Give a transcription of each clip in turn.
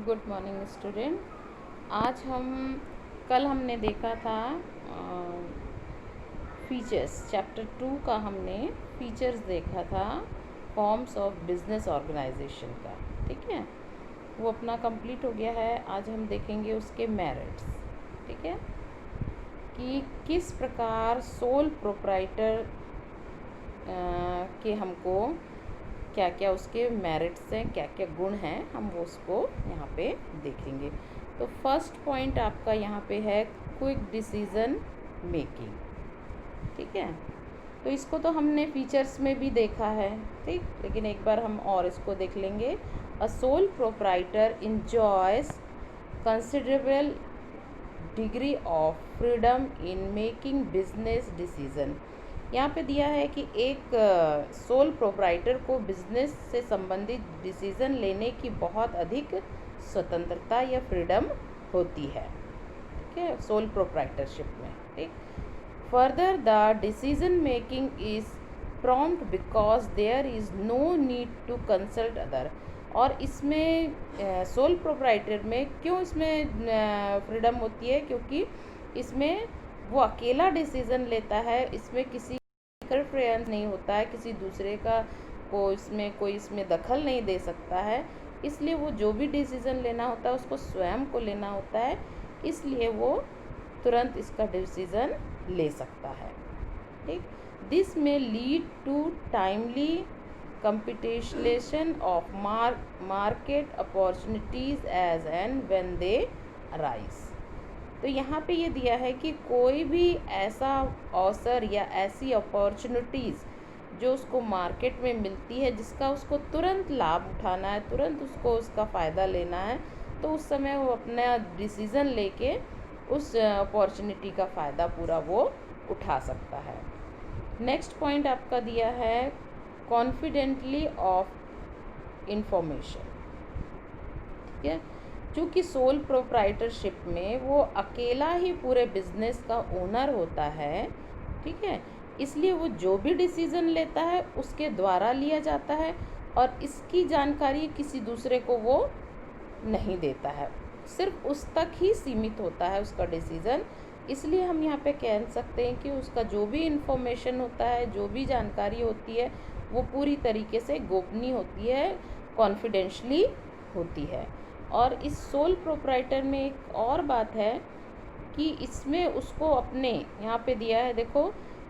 Good morning student. आज कल हमने देखा था फीचर्स, चैप्टर 2 का हमने फीचर्स देखा था फॉर्म्स ऑफ बिजनेस ऑर्गेनाइजेशन का। ठीक है, वो अपना कंप्लीट हो गया है। आज हम देखेंगे उसके मेरिट्स। ठीक है, कि किस प्रकार सोल प्रोप्राइटर के हमको क्या क्या उसके मेरिट्स हैं, क्या क्या गुण हैं, हम वो उसको यहाँ पे देखेंगे। तो फर्स्ट पॉइंट आपका यहाँ पे है क्विक डिसीजन मेकिंग। ठीक है, तो इसको तो हमने फीचर्स में भी देखा है, ठीक, लेकिन एक बार हम और इसको देख लेंगे। अ sole proprietor enjoys considerable degree of freedom in making business decision. यहाँ पे दिया है कि एक सोल प्रोप्राइटर को बिजनेस से संबंधित डिसीजन लेने की बहुत अधिक स्वतंत्रता या फ्रीडम होती है। ठीक है, सोल प्रोप्राइटरशिप में। ठीक, further the decision making is prompt because there is no need to consult other. और इसमें सोल प्रोप्राइटर में क्यों इसमें फ्रीडम होती है, क्योंकि इसमें वो अकेला डिसीज़न लेता है, इसमें किसी इंटरफेरेंस नहीं होता है, किसी दूसरे का कोई इसमें दखल नहीं दे सकता है। इसलिए वो जो भी डिसीज़न लेना होता है उसको स्वयं को लेना होता है, इसलिए वो तुरंत इसका डिसीज़न ले सकता है। ठीक, दिस में lead to timely competition of market opportunities as and when they arise. तो यहाँ पे ये दिया है कि कोई भी ऐसा अवसर या ऐसी अपॉर्चुनिटीज़ जो उसको मार्केट में मिलती है, जिसका उसको तुरंत लाभ उठाना है, तुरंत उसको उसका फ़ायदा लेना है, तो उस समय वो अपना डिसीज़न लेके उस अपॉर्चुनिटी का फ़ायदा पूरा वो उठा सकता है। नेक्स्ट पॉइंट आपका दिया है कॉन्फिडेंटली ऑफ इंफॉर्मेशन। ठीक है, चूँकि सोल प्रोप्राइटरशिप में वो अकेला ही पूरे बिजनेस का ओनर होता है। ठीक है, इसलिए वो जो भी डिसीज़न लेता है उसके द्वारा लिया जाता है और इसकी जानकारी किसी दूसरे को वो नहीं देता है, सिर्फ उस तक ही सीमित होता है उसका डिसीज़न। इसलिए हम यहाँ पे कह सकते हैं कि उसका जो भी इंफॉर्मेशन होता है, जो भी जानकारी होती है, वो पूरी तरीके से गोपनीय होती है, कॉन्फिडेंशली होती है। और इस सोल प्रोप्राइटर में एक और बात है कि इसमें उसको अपने यहाँ पे दिया है, देखो,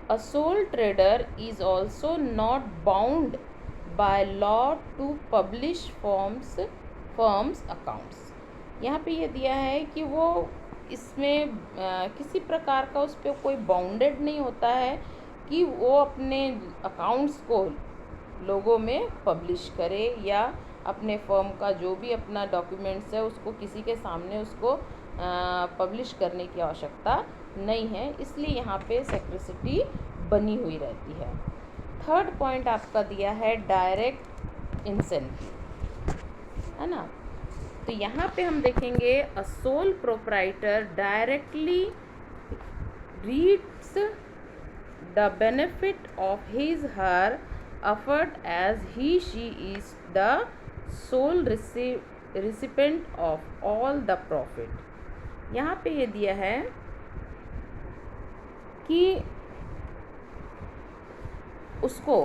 a sole trader is also not bound by law to publish firms accounts. यहाँ पे ये दिया है कि वो इसमें किसी प्रकार का उस पर कोई बाउंडेड नहीं होता है कि वो अपने अकाउंट्स को लोगों में पब्लिश करे या अपने फर्म का जो भी अपना डॉक्यूमेंट्स है उसको किसी के सामने उसको पब्लिश करने की आवश्यकता नहीं है, इसलिए यहाँ पे सेक्रेसिटी बनी हुई रहती है। थर्ड पॉइंट आपका दिया है डायरेक्ट इंसेंटिव, है ना। तो यहाँ पे हम देखेंगे अ sole proprietor directly reads the benefit of his her effort as she is the sole recipient of all the profit। यहाँ पे ये दिया है कि उसको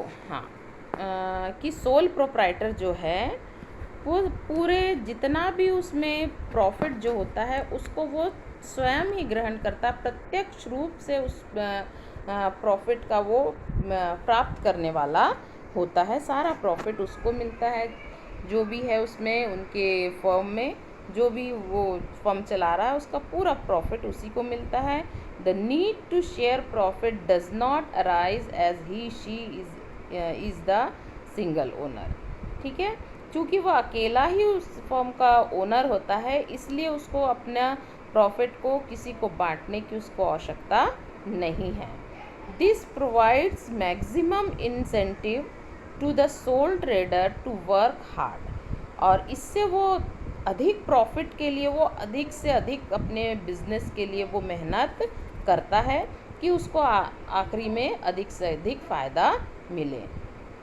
कि सोल प्रोप्राइटर जो है वो पूरे जितना भी उसमें प्रॉफिट जो होता है उसको वो स्वयं ही ग्रहण करता, प्रत्यक्ष रूप से उस प्रॉफिट का वो प्राप्त करने वाला होता है। सारा प्रॉफिट उसको मिलता है, जो भी है उसमें उनके फर्म में जो भी वो फर्म चला रहा है उसका पूरा प्रॉफिट उसी को मिलता है। The need to share profit does not arise as he she is the single owner. ठीक है, चूँकि वो अकेला ही उस फर्म का ओनर होता है, इसलिए उसको अपना प्रॉफिट को किसी को बांटने की उसको आवश्यकता नहीं है। This provides maximum incentive to the sole trader to work hard. और इससे वो अधिक प्रॉफिट के लिए वो अधिक से अधिक अपने बिजनेस के लिए वो मेहनत करता है कि उसको आखिरी में अधिक से अधिक फ़ायदा मिले।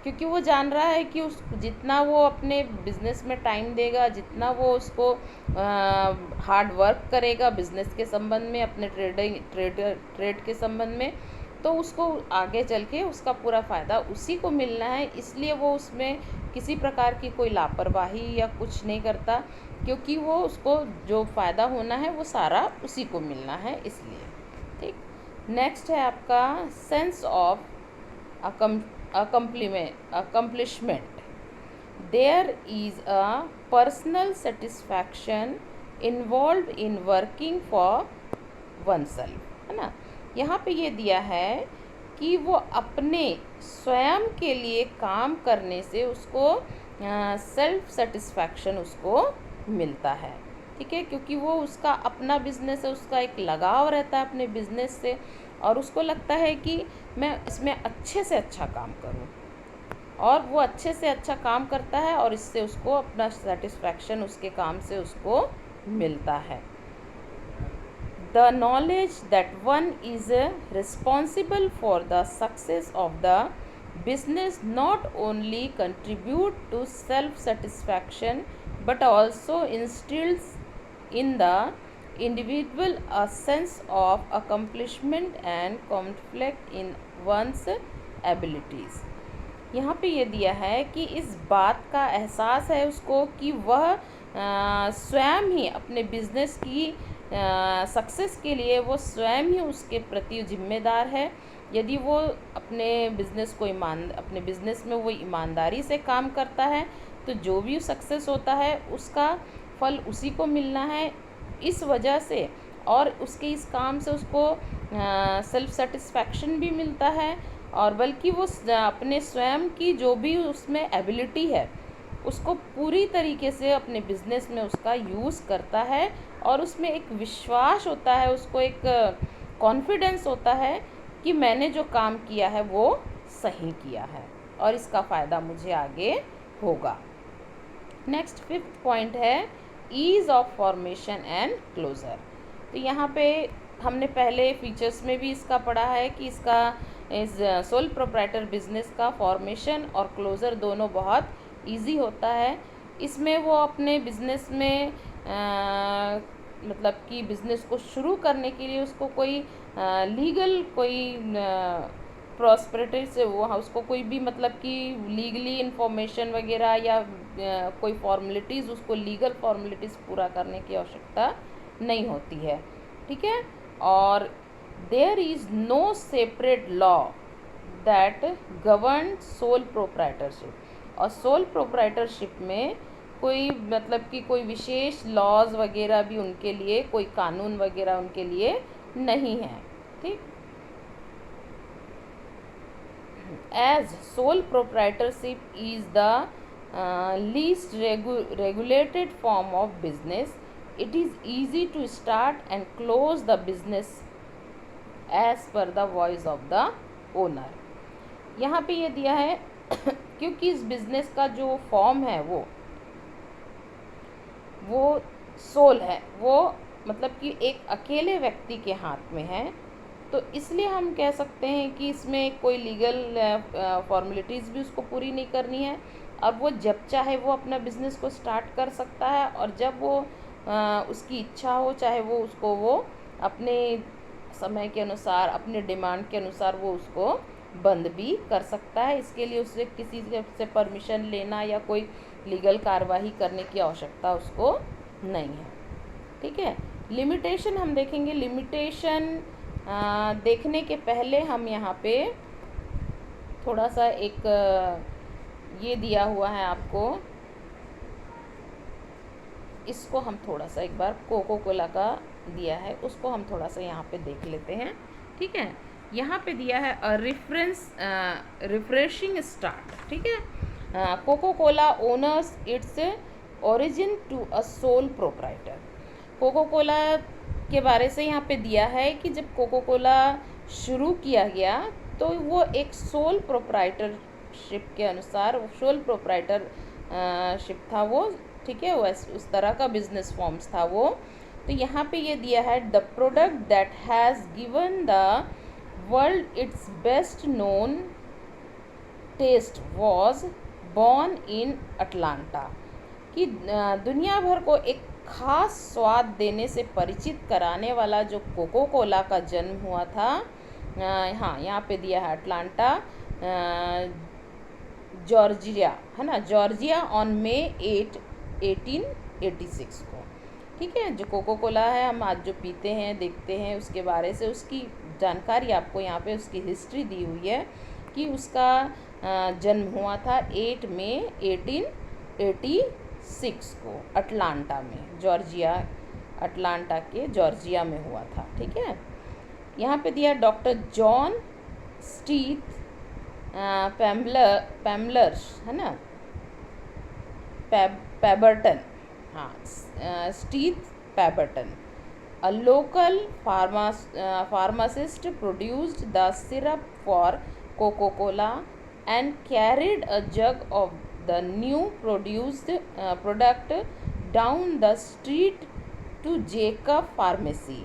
क्योंकि वो जान रहा है कि उस जितना वो अपने बिजनेस में टाइम देगा, जितना वो उसको हार्ड वर्क करेगा बिजनेस के संबंध में, अपने ट्रेड के संबंध में, तो उसको आगे चल के उसका पूरा फ़ायदा उसी को मिलना है। इसलिए वो उसमें किसी प्रकार की कोई लापरवाही या कुछ नहीं करता, क्योंकि वो उसको जो फ़ायदा होना है वो सारा उसी को मिलना है, इसलिए। ठीक। नेक्स्ट है आपका sense of accomplishment. There is a personal satisfaction involved in working for oneself, है ना। यहाँ पे ये दिया है कि वो अपने स्वयं के लिए काम करने से उसको सेल्फ सेटिस्फैक्शन उसको मिलता है। ठीक है, क्योंकि वो उसका अपना बिजनेस है, उसका एक लगाव रहता है अपने बिजनेस से, और उसको लगता है कि मैं इसमें अच्छे से अच्छा काम करूं, और वो अच्छे से अच्छा काम करता है और इससे उसको अपना सेटिस्फैक्शन उसके काम से उसको मिलता है। The knowledge that one is responsible for the success of the business not only contribute to self satisfaction but also instills in the individual a sense of accomplishment and conflict in one's abilities। यहाँ पे ये दिया है कि इस बात का एहसास है उसको कि वह स्वयं ही अपने बिजनेस की सक्सेस के लिए वो स्वयं ही उसके प्रति जिम्मेदार है। यदि वो अपने बिज़नेस को अपने बिज़नेस में वो ईमानदारी से काम करता है, तो जो भी सक्सेस होता है उसका फल उसी को मिलना है। इस वजह से और उसके इस काम से उसको सेल्फ सेटिस्फैक्शन भी मिलता है, और बल्कि वो अपने स्वयं की जो भी उसमें एबिलिटी है उसको पूरी तरीके से अपने बिजनेस में उसका यूज़ करता है, और उसमें एक विश्वास होता है, उसको एक कॉन्फिडेंस होता है कि मैंने जो काम किया है वो सही किया है और इसका फ़ायदा मुझे आगे होगा। नेक्स्ट 5th पॉइंट है ease of formation and closure. तो यहाँ पे हमने पहले फीचर्स में भी इसका पढ़ा है कि इसका इस सोल प्रोप्राइटर बिजनेस का फॉर्मेशन और क्लोज़र दोनों बहुत इजी होता है। इसमें वो अपने बिजनेस में मतलब कि बिजनेस को शुरू करने के लिए उसको कोई लीगल कोई प्रॉस्पेरिटी से वो उसको कोई भी मतलब कि लीगली इंफॉर्मेशन वगैरह या कोई फॉर्मेलिटीज़, उसको लीगल फॉर्मेलिटीज़ पूरा करने की आवश्यकता नहीं होती है। ठीक है, और there is no separate law that govern sole proprietorship. और सोल प्रोप्राइटरशिप में कोई मतलब कि कोई विशेष लॉज वगैरह भी उनके लिए, कोई कानून वगैरह उनके लिए नहीं है। ठीक, as sole proprietorship is the least regulated form of business, it is easy to start and close the business as per the voice of the owner। यहाँ पे ये दिया है क्योंकि इस बिजनेस का जो फॉर्म है वो सोल है, वो मतलब कि एक अकेले व्यक्ति के हाथ में है, तो इसलिए हम कह सकते हैं कि इसमें कोई लीगल फॉर्मेलिटीज़ भी उसको पूरी नहीं करनी है, और वो जब चाहे वो अपना बिज़नेस को स्टार्ट कर सकता है, और जब वो उसकी इच्छा हो, चाहे वो उसको वो अपने समय के अनुसार, अपने डिमांड के अनुसार वो उसको बंद भी कर सकता है। इसके लिए उससे किसी से परमिशन लेना या कोई लीगल कार्रवाई करने की आवश्यकता उसको नहीं है। ठीक है, लिमिटेशन हम देखेंगे। लिमिटेशन देखने के पहले हम यहाँ पे थोड़ा सा एक ये दिया हुआ है आपको, इसको हम थोड़ा सा एक बार कोको कोला का दिया है उसको हम थोड़ा सा यहाँ पे देख लेते हैं। ठीक है, यहाँ पे दिया है रिफ्रेशिंग स्टार्ट। ठीक है, Coca Cola owners its origin to a sole proprietor. Coca Cola के बारे से यहाँ पे दिया है कि जब कोको कोला शुरू किया गया तो वो एक सोल प्रोप्राइटरशिप के अनुसार, सोल प्रोप्राइटरशिप था वो। ठीक है, उस तरह का बिजनेस फॉर्म्स था वो। तो यहाँ पे ये दिया है the product that has given the world its best known taste was born in Atlanta, कि दुनिया भर को एक खास स्वाद देने से परिचित कराने वाला जो कोको कोला का जन्म हुआ था, हाँ यहाँ पे दिया है अटलांटा जॉर्जिया, है ना, जॉर्जिया ऑन May 8, 1886 को। ठीक है, जो कोको कोला है हम आज जो पीते हैं देखते हैं, उसके बारे से उसकी जानकारी आपको यहाँ पे उसकी हिस्ट्री दी हुई है कि उसका जन्म हुआ था 8 मई 1886 को अटलांटा में, जॉर्जिया, अटलांटा के जॉर्जिया में हुआ था। ठीक है, यहाँ पे दिया डॉक्टर जॉन स्टीथ पैम्बलर्स, है ना, पैबर्टन, हाँ, स्टीथ पैबर्टन, a local pharmacist produced the syrup for Coca-Cola and carried a jug of the new produced product down the street to Jacob Pharmacy,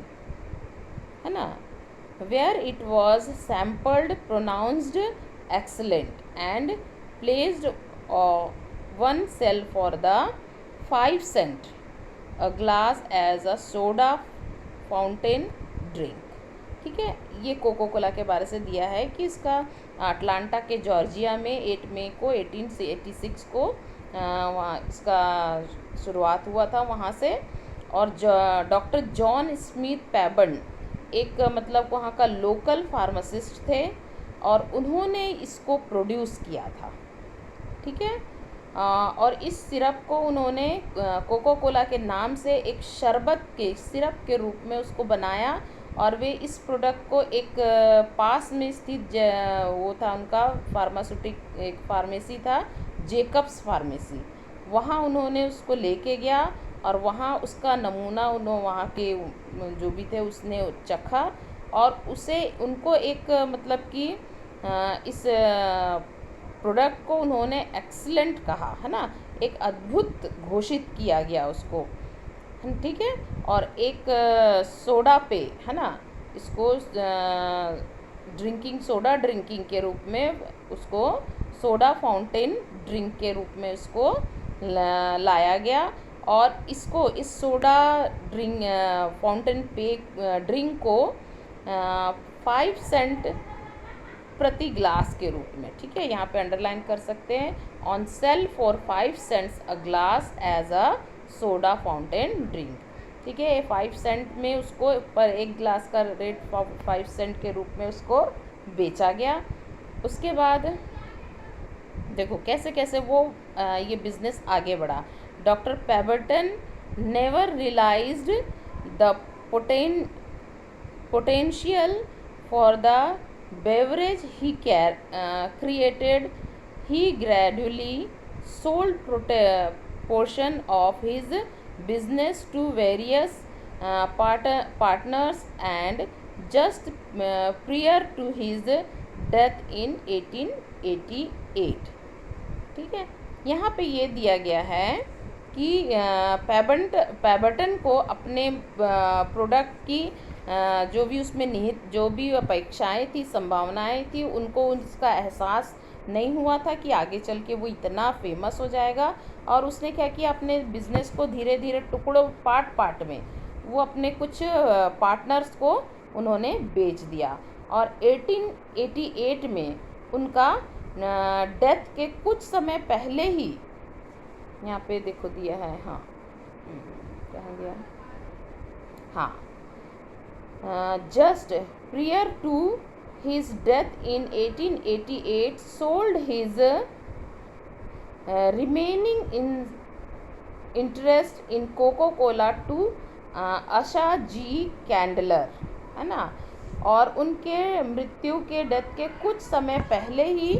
है ना, where it was sampled, pronounced excellent and placed one sell for the 5 cent a glass as a soda fountain drink. ठीक है, ये cocoa Cola के बारे से दिया है कि इसका अटलांटा के जॉर्जिया में 8 मई को 1886 को वहाँ इसका शुरुआत हुआ था वहाँ से। और डॉक्टर जॉन स्मिथ पैबर्न एक मतलब वहाँ का लोकल फार्मासिस्ट थे और उन्होंने इसको प्रोड्यूस किया था। ठीक है, और इस सिरप को उन्होंने कोको कोला के नाम से एक शरबत के सिरप के रूप में उसको बनाया और वे इस प्रोडक्ट को एक पास में स्थित वो था उनका एक फार्मेसी था, जेकब्स फार्मेसी, वहाँ उन्होंने उसको लेके गया और वहाँ उसका नमूना उन्होंने वहाँ के जो भी थे उसने चखा और उसे उनको एक मतलब कि इस प्रोडक्ट को उन्होंने एक्सीलेंट कहा, है ना, एक अद्भुत घोषित किया गया उसको। ठीक है, और एक सोडा पे, है ना, इसको ड्रिंकिंग के रूप में उसको सोडा फाउंटेन ड्रिंक के रूप में उसको लाया गया और इसको इस सोडा फाउंटेन पे ड्रिंक को 5 सेंट प्रति ग्लास के रूप में, ठीक है, यहाँ पे अंडरलाइन कर सकते हैं, on sale for 5 cents a glass as a soda fountain drink. ठीक है, 5 सेंट में उसको पर एक ग्लास का रेट 5 सेंट के रूप में उसको बेचा गया। उसके बाद देखो कैसे कैसे वो ये बिज़नेस आगे बढ़ा। Doctor Pemberton never realised the potential for the beverage he created. He gradually sold portion of his business to various partners and just prior to his death in 1888। ठीक है, यहाँ पे ये दिया गया है कि पैबर्टन को अपने प्रोडक्ट की जो भी उसमें निहित जो भी अपेक्षाएं थी, संभावनाएं थी, उनको उसका एहसास नहीं हुआ था कि आगे चल के वो इतना फेमस हो जाएगा। और उसने क्या किया, अपने बिजनेस को धीरे धीरे टुकड़ों पार्ट में वो अपने कुछ पार्टनर्स को उन्होंने बेच दिया और 1888 में उनका डेथ के कुछ समय पहले ही, यहाँ पे देखो दिया है, हाँ कहाँ गया, हाँ, just prior to his death in 1888 sold his remaining interest in Coca-Cola to Asha ji कैंडलर, है ना, और उनके मृत्यु के डेथ के कुछ समय पहले ही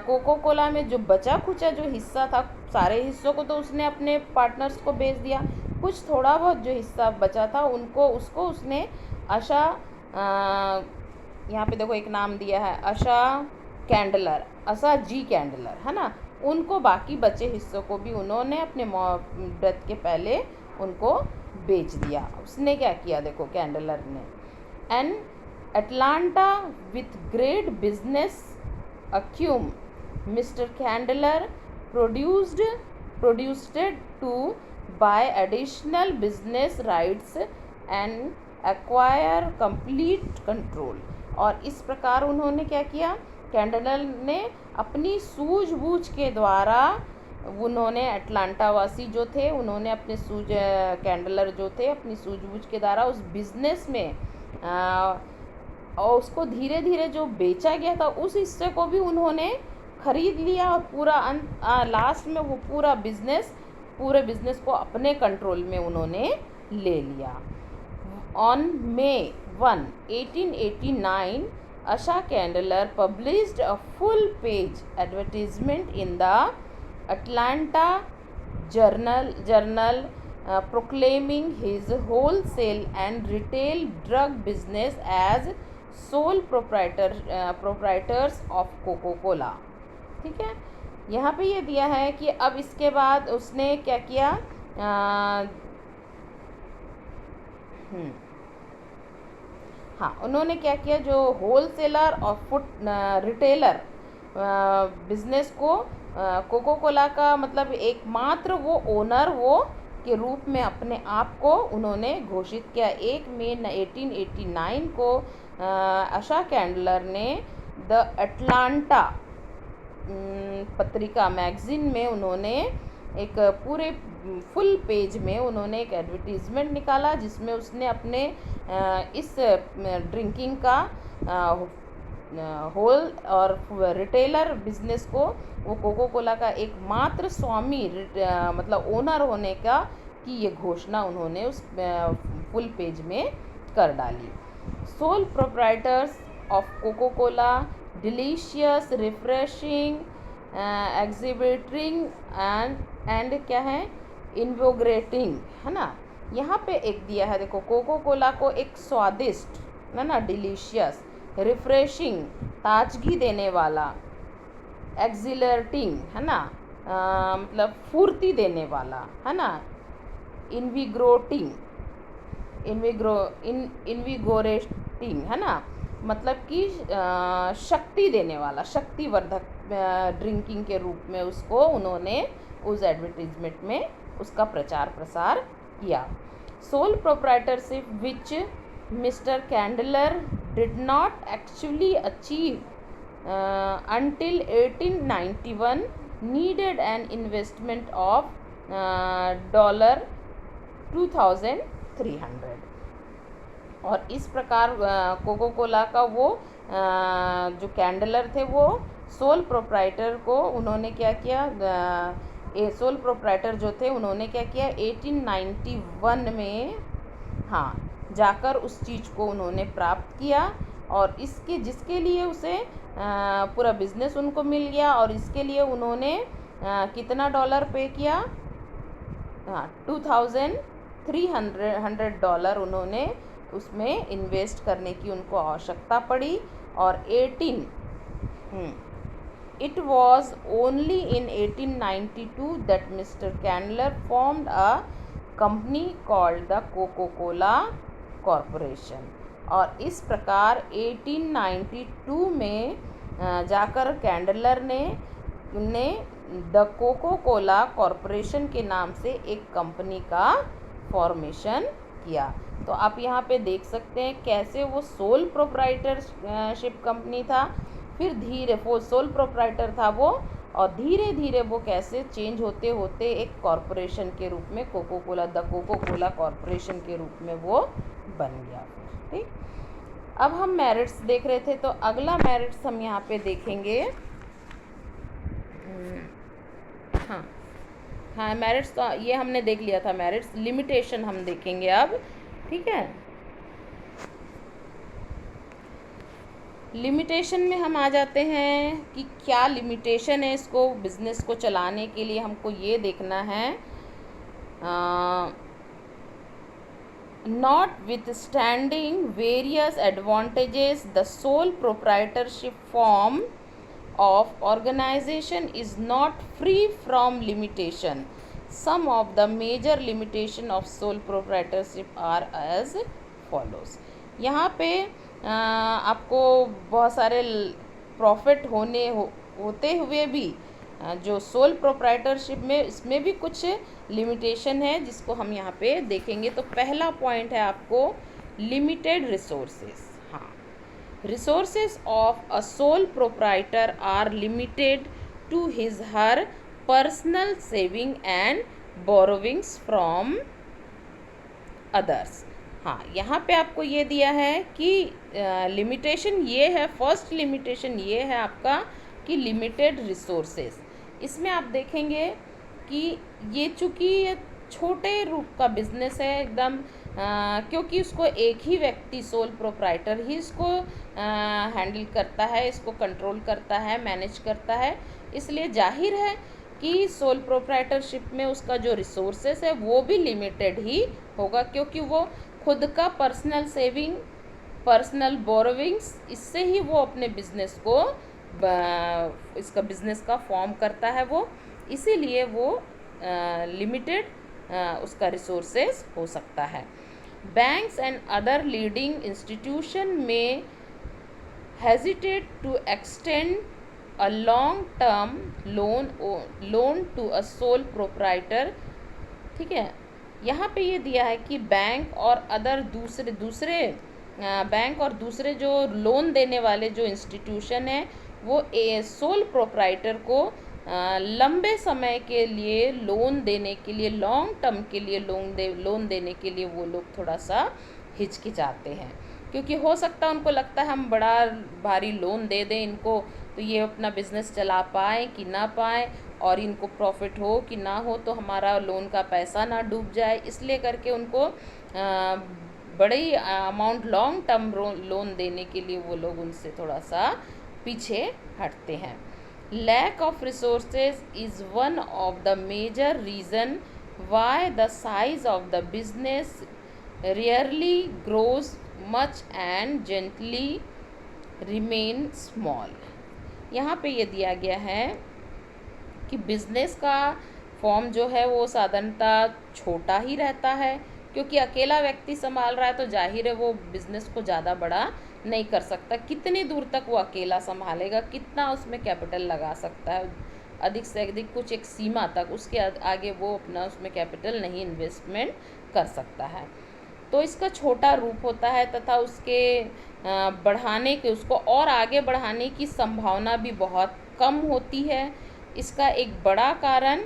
कोको कोला में जो बचा खुचा जो हिस्सा था, सारे हिस्सों को तो उसने अपने पार्टनर्स को बेच दिया, कुछ थोड़ा बहुत जो हिस्सा बचा था उसको उसने आशा, यहाँ पे देखो एक नाम दिया है आशा कैंडलर, आशा जी कैंडलर, है ना, उनको बाकी बचे हिस्सों को भी उन्होंने अपने डेथ के पहले उनको बेच दिया। उसने क्या किया देखो कैंडलर ने, an Atlanta with great business acumen Mr. Candler produced to buy additional business rights and acquire complete control. और इस प्रकार उन्होंने क्या किया, कैंडलर ने अपनी सूझबूझ के द्वारा, उन्होंने अटलांटा वासी जो थे उन्होंने अपने कैंडलर जो थे अपनी सूझबूझ के द्वारा उस बिजनेस में और उसको धीरे धीरे जो बेचा गया था उस हिस्से को भी उन्होंने खरीद लिया और पूरा लास्ट में वो पूरे बिजनेस को अपने कंट्रोल में उन्होंने ले लिया. On May 1, 1889, Asha Candler published a full-page advertisement in the Atlanta Journal proclaiming his wholesale and retail drug business as sole proprietors of Coca-Cola. ठीक है, यहाँ पे ये दिया है कि अब इसके बाद उसने क्या किया, हाँ उन्होंने क्या किया, जो होलसेलर और फुट रिटेलर बिजनेस को कोको कोला का मतलब एकमात्र वो ओनर वो के रूप में अपने आप को उन्होंने घोषित किया. 1 मई 1889 को आशा कैंडलर ने द अटलांटा पत्रिका मैगजीन में उन्होंने एक पूरे फुल पेज में उन्होंने एक एडवर्टीज़मेंट निकाला जिसमें उसने अपने इस ड्रिंकिंग का होल और रिटेलर बिजनेस को वो कोको कोला का एकमात्र स्वामी मतलब ओनर होने का की ये घोषणा उन्होंने उस फुल पेज में कर डाली. Sole proprietors of Coca Cola, delicious, refreshing, exhibiting and क्या है, इन्वोग्रेटिंग, है ना. यहाँ पे एक दिया है, देखो कोको कोला को एक स्वादिष्ट है ना, डिलीशियस, रिफ्रेशिंग ताजगी देने वाला, एक्सिलरेटिंग है ना, मतलब फुर्ती देने वाला है ना, इन्विगोरेटिंग है ना, मतलब कि शक्ति देने वाला, शक्तिवर्धक ड्रिंकिंग के रूप में उसको उन्होंने उस एडवर्टीजमेंट में उसका प्रचार प्रसार किया. Sole proprietorship which mister Candler did not actually achieve until 1891 needed an investment of $2,300. और इस प्रकार कोको कोला का वो जो कैंडलर थे वो सोल प्रोप्राइटर को उन्होंने क्या किया, सोल प्रोप्राइटर जो थे उन्होंने क्या किया 1891 में हाँ जाकर उस चीज़ को उन्होंने प्राप्त किया और इसके जिसके लिए उसे पूरा बिजनेस उनको मिल गया और इसके लिए उन्होंने कितना डॉलर पे किया, हाँ $2,300 उन्होंने उसमें इन्वेस्ट करने की उनको आवश्यकता पड़ी. और it was only in 1892 that Mr. Candler formed a company called the Coca-Cola Corporation. और इस प्रकार 1892 में जाकर कैंडलर ने द कोको कोला कॉरपोरेशन के नाम से एक कंपनी का फॉर्मेशन किया. तो आप यहाँ पे देख सकते हैं कैसे वो सोल प्रोप्राइटरशिप कंपनी था, फिर धीरे वो सोल प्रोप्राइटर था वो और धीरे धीरे वो कैसे चेंज होते होते एक कॉरपोरेशन के रूप में Coca Cola the Coca Cola corporation के रूप में वो बन गया. ठीक, अब हम मेरिट्स देख रहे थे तो अगला मेरिट्स हम यहाँ पे देखेंगे. हाँ मेरिट्स तो ये हमने देख लिया था मेरिट्स. लिमिटेशन हम देखेंगे अब. ठीक है, लिमिटेशन में हम आ जाते हैं कि क्या लिमिटेशन है इसको बिजनेस को चलाने के लिए. हमको ये देखना है notwithstanding various advantages, the sole proprietorship form of organization is not free from limitation. Some of the major limitation of sole proprietorship are as follows. यहाँ पे आपको बहुत सारे प्रॉफिट होते हुए भी जो सोल प्रोप्राइटरशिप में इसमें भी कुछ लिमिटेशन है जिसको हम यहाँ पे देखेंगे। तो पहला पॉइंट है आपको लिमिटेड रिसोर्सेस। हाँ, resources of a sole proprietor are limited to his her personal saving and borrowings from others। हाँ, यहाँ पे आपको ये दिया है कि लिमिटेशन ये है, फर्स्ट लिमिटेशन ये है आपका कि लिमिटेड रिसोर्सेस। इसमें आप देखेंगे कि ये चूँकि ये छोटे रूप का बिजनेस है एकदम, क्योंकि उसको एक ही व्यक्ति सोल प्रोप्राइटर ही इसको हैंडल करता है, इसको कंट्रोल करता है, मैनेज करता है, इसलिए जाहिर है कि सोल प्रोप्राइटरशिप में उसका जो रिसोर्सेस है वो भी लिमिटेड ही होगा, क्योंकि वो खुद का पर्सनल सेविंग, पर्सनल बोरोविंग्स, इससे ही वो अपने बिजनेस को इसका बिजनेस का फॉर्म करता है वो, इसीलिए वो लिमिटेड उसका रिसोर्सेस हो सकता है। Banks and other leading institution में hesitate to extend a long term loan to a sole proprietor. ठीक है, यहाँ पे ये दिया है कि बैंक और अदर दूसरे बैंक और दूसरे जो लोन देने वाले जो इंस्टीट्यूशन है वो सोल प्रोप्राइटर को लंबे समय के लिए लोन देने के लिए, लॉन्ग टर्म के लिए लोन देने के लिए वो लोग थोड़ा सा हिचकिचाते हैं, क्योंकि हो सकता है उनको लगता है हम बड़ा भारी लोन दे दें इनको तो ये अपना बिजनेस चला पाए कि ना पाए, और इनको प्रॉफिट हो कि ना हो, तो हमारा लोन का पैसा ना डूब जाए, इसलिए करके उनको बड़ी अमाउंट लॉन्ग टर्म लोन देने के लिए वो लोग उनसे थोड़ा सा पीछे हटते हैं। Lack of resources is one of the major reason why the size of the business rarely grows much and gently remain small. यहाँ पे ये दिया गया है कि बिजनेस का फॉर्म जो है वो साधारणतः छोटा ही रहता है, क्योंकि अकेला व्यक्ति संभाल रहा है तो जाहिर है वो बिजनेस को ज़्यादा बड़ा नहीं कर सकता। कितनी दूर तक वो अकेला संभालेगा, कितना उसमें कैपिटल लगा सकता है, अधिक से अधिक कुछ एक सीमा तक, उसके आगे वो अपना उसमें कैपिटल नहीं इन्वेस्टमेंट कर सकता है। तो इसका छोटा रूप होता है तथा उसके बढ़ाने के, उसको और आगे बढ़ाने की संभावना भी बहुत कम होती है। इसका एक बड़ा कारण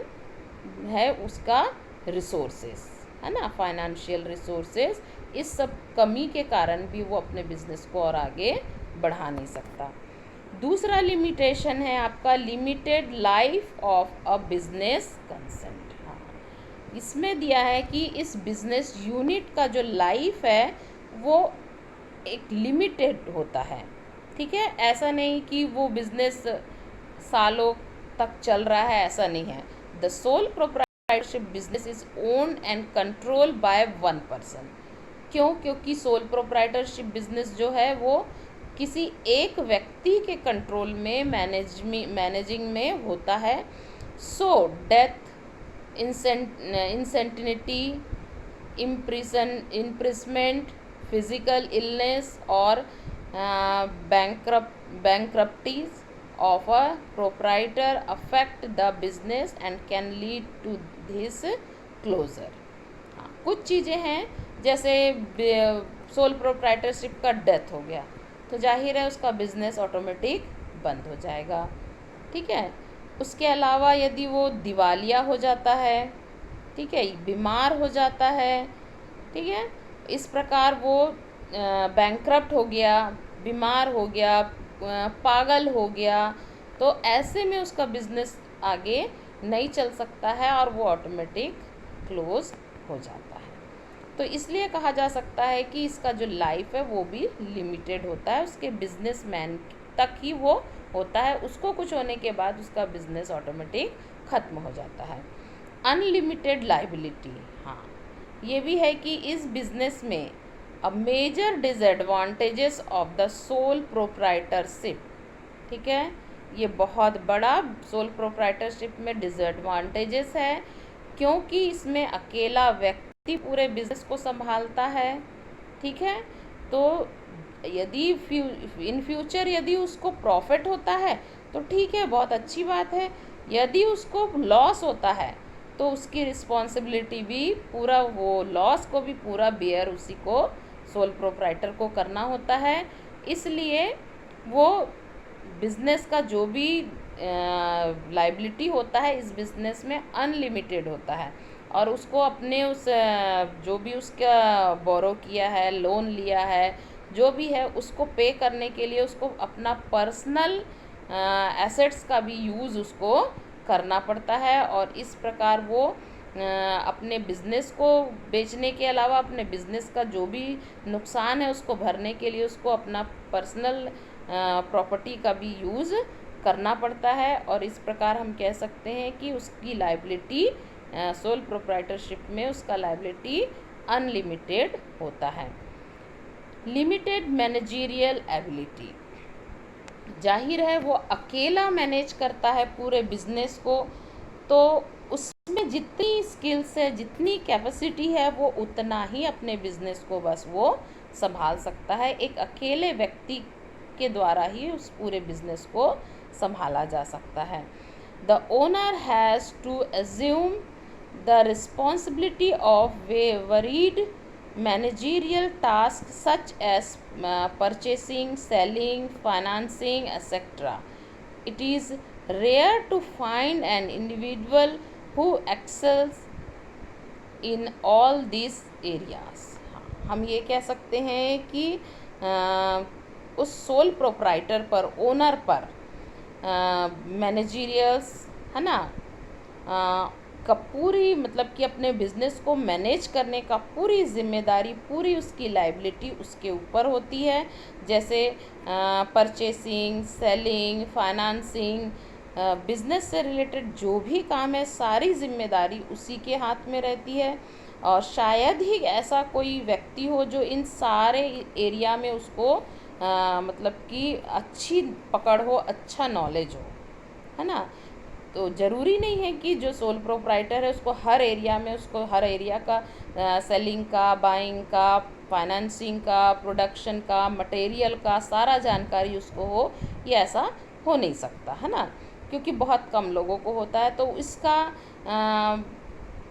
है उसका रिसोर्सेस, है ना, फाइनेंशियल रिसोर्सेस। इस सब कमी के कारण भी वो अपने बिजनेस को और आगे बढ़ा नहीं सकता। दूसरा लिमिटेशन है आपका limited life of a business consent. हाँ, इसमें दिया है कि इस बिजनेस यूनिट का जो लाइफ है वो एक लिमिटेड होता है। ठीक है, ऐसा नहीं कि वो बिजनेस सालों तक चल रहा है, ऐसा नहीं है। The sole proprietorship business is owned and control by one person. क्यों? क्योंकि सोल प्रोप्राइटरशिप बिजनेस जो है वो किसी एक व्यक्ति के कंट्रोल में, मैनेजिंग में होता है। So death, इंसेंटिनिटी, imprisonment, physical illness और bankruptcies of a proprietor affect the business and can lead to his closure। हाँ, कुछ चीज़ें हैं जैसे सोल प्रोप्राइटरशिप का डेथ हो गया तो जाहिर है उसका बिजनेस ऑटोमेटिक बंद हो जाएगा। ठीक है, उसके अलावा यदि वो दिवालिया हो जाता है, ठीक है, बीमार हो जाता है, ठीक है, इस प्रकार वो बैंकक्रप्ट हो गया, बीमार हो गया, पागल हो गया, तो ऐसे में उसका बिजनेस आगे नहीं चल सकता है और वो ऑटोमेटिक क्लोज हो जाता है। तो इसलिए कहा जा सकता है कि इसका जो लाइफ है वो भी लिमिटेड होता है, उसके बिजनेसमैन तक ही वो होता है, उसको कुछ होने के बाद उसका बिजनेस ऑटोमेटिक ख़त्म हो जाता है। अनलिमिटेड लाइबिलिटी, हाँ, ये भी है कि इस बिजनेस में a major disadvantages of the sole proprietorship. ठीक है, ये बहुत बड़ा सोल प्रोप्राइटरशिप में डिसएडवांटेजेस है, क्योंकि इसमें अकेला व्यक्ति पूरे बिजनेस को संभालता है। ठीक है, तो यदि इन फ्यूचर यदि उसको प्रॉफिट होता है तो ठीक है, बहुत अच्छी बात है। यदि उसको लॉस होता है तो उसकी रिस्पॉन्सिबिलिटी भी पूरा, वो लॉस को भी पूरा बेयर उसी को, सोल प्रोप्राइटर को करना होता है। इसलिए वो बिजनेस का जो भी लाइबिलिटी होता है इस बिजनेस में अनलिमिटेड होता है, और उसको अपने उस जो भी उसका बोरो किया है, लोन लिया है, जो भी है उसको पे करने के लिए उसको अपना पर्सनल एसेट्स का भी यूज़ उसको करना पड़ता है। और इस प्रकार वो अपने बिज़नेस को बेचने के अलावा अपने बिज़नेस का जो भी नुकसान है उसको भरने के लिए उसको अपना पर्सनल प्रॉपर्टी का भी यूज़ करना पड़ता है। और इस प्रकार हम कह सकते हैं कि उसकी लाइबिलिटी, सोल प्रोप्राइटरशिप में उसका लाइबिलिटी अनलिमिटेड होता है। लिमिटेड मैनेजरियल एबिलिटी, जाहिर है वो अकेला मैनेज करता है पूरे बिजनेस को, तो उसमें जितनी स्किल्स है, जितनी कैपेसिटी है, वो उतना ही अपने बिजनेस को बस वो संभाल सकता है। एक अकेले व्यक्ति के द्वारा ही उस पूरे बिजनेस को संभाला जा सकता है। The owner has to assume the responsibility of varied managerial tasks such as purchasing, selling, financing, etc. It is rare to find an individual who excels in all these areas. हम ये कह सकते हैं कि उस सोल प्रोप्राइटर पर, owner पर मैनेजरियल्स है ना का पूरी, मतलब कि अपने बिजनेस को मैनेज करने का पूरी जिम्मेदारी, पूरी उसकी लाइबिलिटी उसके ऊपर होती है। जैसे परचेसिंग, सेलिंग, फाइनेंसिंग, बिजनेस से रिलेटेड जो भी काम है सारी जिम्मेदारी उसी के हाथ में रहती है। और शायद ही ऐसा कोई व्यक्ति हो जो इन सारे एरिया में उसको मतलब कि अच्छी पकड़ हो, अच्छा नॉलेज हो, है ना। तो ज़रूरी नहीं है कि जो सोल प्रोप्राइटर है उसको हर एरिया में, उसको हर एरिया का सेलिंग का, बाइंग का, फाइनेंसिंग का, प्रोडक्शन का, मटेरियल का सारा जानकारी उसको हो, ये ऐसा हो नहीं सकता, है ना, क्योंकि बहुत कम लोगों को होता है। तो इसका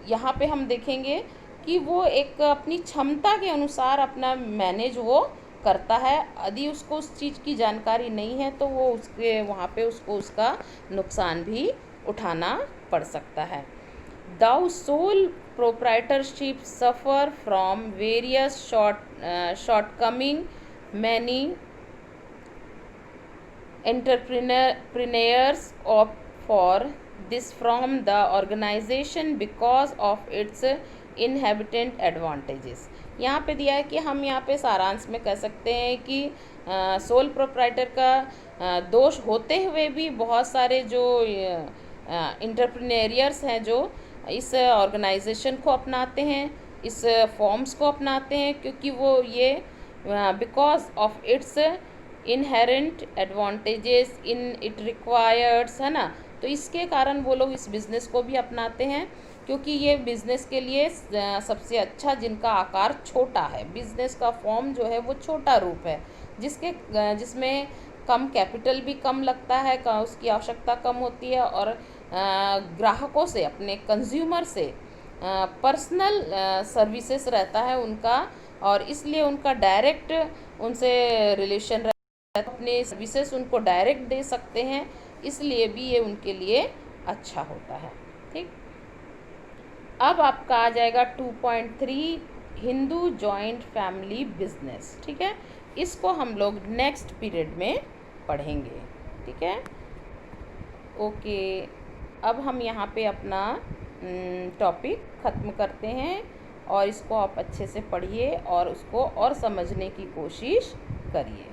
यहाँ पे हम देखेंगे कि वो एक अपनी क्षमता के अनुसार अपना मैनेज वो करता है। यदि उसको उस चीज़ की जानकारी नहीं है तो वो उसके वहाँ पे उसको उसका नुकसान भी उठाना पड़ सकता है। The sole proprietorship suffer from various shortcoming, many entrepreneurs opt for this from the organisation because of its inhabitant advantages. यहाँ पे दिया है कि हम यहाँ पे सारांश में कह सकते हैं कि सोल प्रोप्राइटर का दोष होते हुए भी बहुत सारे जो इंटरप्रेन्योर्स हैं जो इस ऑर्गेनाइजेशन को अपनाते हैं, इस फॉर्म्स को अपनाते हैं, क्योंकि वो ये because of it's inherent advantages in it requires, है ना। तो इसके कारण वो लोग इस बिज़नेस को भी अपनाते हैं, क्योंकि ये बिज़नेस के लिए सबसे अच्छा, जिनका आकार छोटा है, बिज़नेस का फॉर्म जो है वो छोटा रूप है, जिसमें कम कैपिटल भी कम लगता है, उसकी आवश्यकता कम होती है, और ग्राहकों से, अपने कंज्यूमर से पर्सनल सर्विसेज रहता है उनका, और इसलिए उनका डायरेक्ट उनसे रिलेशन रहता है, अपने सर्विसेज उनको डायरेक्ट दे सकते हैं, इसलिए भी ये उनके लिए अच्छा होता है। ठीक, अब आपका आ जाएगा 2.3 हिंदू जॉइंट फैमिली बिजनेस। ठीक है, इसको हम लोग नेक्स्ट पीरियड में पढ़ेंगे। ठीक है, ओके। अब हम यहाँ पे अपना टॉपिक ख़त्म करते हैं, और इसको आप अच्छे से पढ़िए और उसको और समझने की कोशिश करिए।